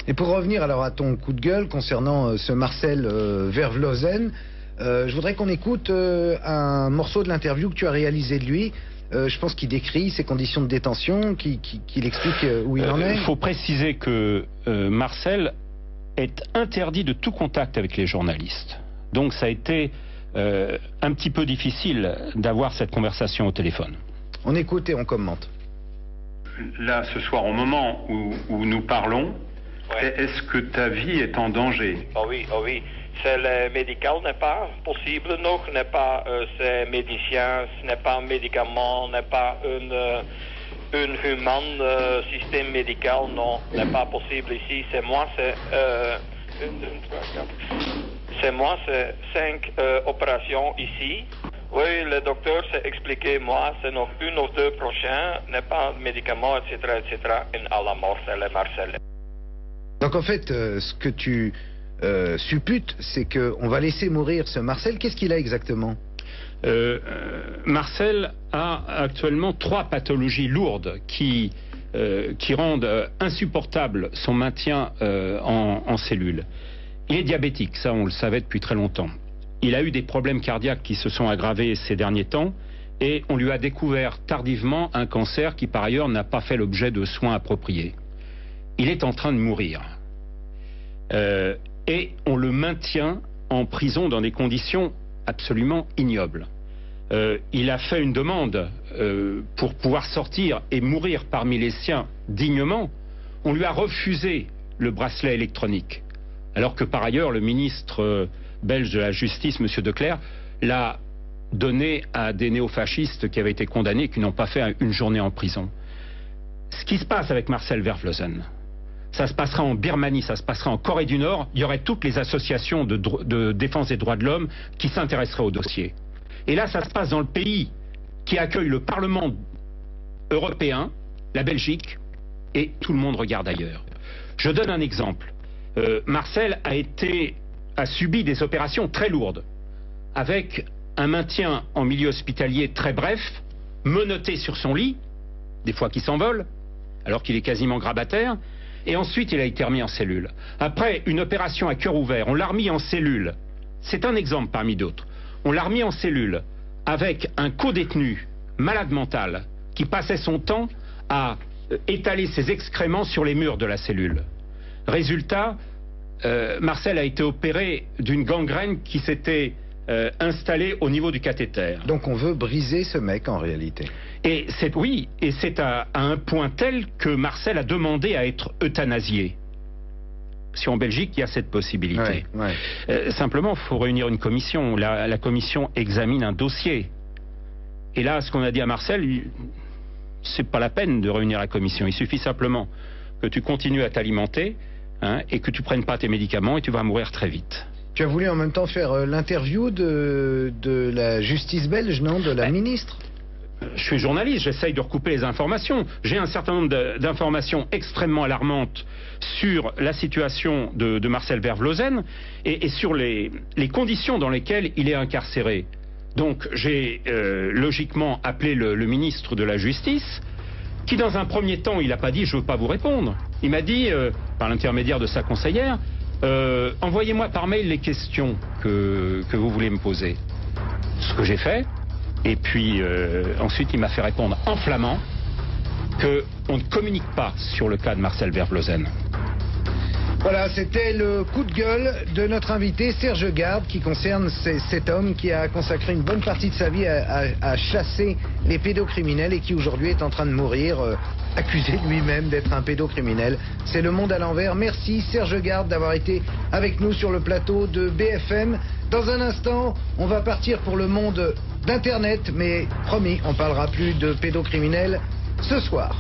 Et pour revenir alors à ton coup de gueule concernant ce Marcel Vervlozen, je voudrais qu'on écoute un morceau de l'interview que tu as réalisé de lui. Je pense qu'il décrit ses conditions de détention, qu'il explique où il en est. Il faut préciser que Marcel est interdit de tout contact avec les journalistes. Donc ça a été un petit peu difficile d'avoir cette conversation au téléphone. On écoute et on commente. Là, ce soir, au moment où nous parlons, ouais. Est-ce que ta vie est en danger? Oh oui, oh oui. C'est le médical n'est pas possible, non, n'est pas c'est médecin, ce n'est pas un médicament, n'est pas un humain système médical, non, n'est pas possible ici. C'est moi, c'est c'est 5 opérations ici. Oui, le docteur s'est expliqué, moi, c'est nog 1 ou 2 prochains, n'est pas un médicament, etc., et à la mort, c'est le Marcel. Donc en fait, ce que tu supputes, c'est qu'on va laisser mourir ce Marcel. Qu'est-ce qu'il a exactement? Marcel a actuellement 3 pathologies lourdes qui rendent insupportable son maintien en cellule. Il est diabétique, ça on le savait depuis très longtemps. Il a eu des problèmes cardiaques qui se sont aggravés ces derniers temps et on lui a découvert tardivement un cancer qui par ailleurs n'a pas fait l'objet de soins appropriés. Il est en train de mourir. Et on le maintient en prison dans des conditions absolument ignobles. Il a fait une demande pour pouvoir sortir et mourir parmi les siens dignement. On lui a refusé le bracelet électronique. Alors que par ailleurs, le ministre belge de la Justice, M. Declercq, l'a donné à des néofascistes qui avaient été condamnés et qui n'ont pas fait une journée en prison. Ce qui se passe avec Marcel Vervlozen, ça se passera en Birmanie, ça se passera en Corée du Nord. Il y aurait toutes les associations de défense des droits de l'homme qui s'intéresseraient au dossier. Et là, ça se passe dans le pays qui accueille le Parlement européen, la Belgique, et tout le monde regarde ailleurs. Je donne un exemple. Marcel a subi des opérations très lourdes, avec un maintien en milieu hospitalier très bref, menotté sur son lit, des fois qu'il s'envole, alors qu'il est quasiment grabataire, et ensuite il a été remis en cellule. Après une opération à cœur ouvert, on l'a remis en cellule. C'est un exemple parmi d'autres. On l'a remis en cellule avec un co-détenu malade mental qui passait son temps à étaler ses excréments sur les murs de la cellule. Résultat, Marcel a été opéré d'une gangrène qui s'était installée au niveau du cathéter. Donc on veut briser ce mec en réalité. Et c'est à un point tel que Marcel a demandé à être euthanasié. Si en Belgique, il y a cette possibilité. Simplement, il faut réunir une commission. La commission examine un dossier. Et là, ce qu'on a dit à Marcel, c'est pas la peine de réunir la commission. Il suffit simplement que tu continues à t'alimenter, et que tu prennes pas tes médicaments et tu vas mourir très vite. Tu as voulu en même temps faire l'interview de la justice belge, non? De la ministre? Je suis journaliste, j'essaye de recouper les informations. J'ai un certain nombre d'informations extrêmement alarmantes sur la situation de Marcel Vervlozen et sur les conditions dans lesquelles il est incarcéré. Donc j'ai logiquement appelé le ministre de la Justice, qui dans un premier temps, il n'a pas dit « je ne veux pas vous répondre ». Il m'a dit, par l'intermédiaire de sa conseillère, envoyez-moi par mail les questions que vous voulez me poser. Ce que j'ai fait. Et puis ensuite, il m'a fait répondre en flamand qu'on ne communique pas sur le cas de Marcel Vervlozen. Voilà, c'était le coup de gueule de notre invité Serge Garde qui concerne cet homme qui a consacré une bonne partie de sa vie à chasser les pédocriminels et qui aujourd'hui est en train de mourir, accusé lui-même d'être un pédocriminel. C'est Le Monde à l'envers. Merci Serge Garde d'avoir été avec nous sur le plateau de BFM. Dans un instant, on va partir pour le monde d'Internet, mais promis, on parlera plus de pédocriminels ce soir.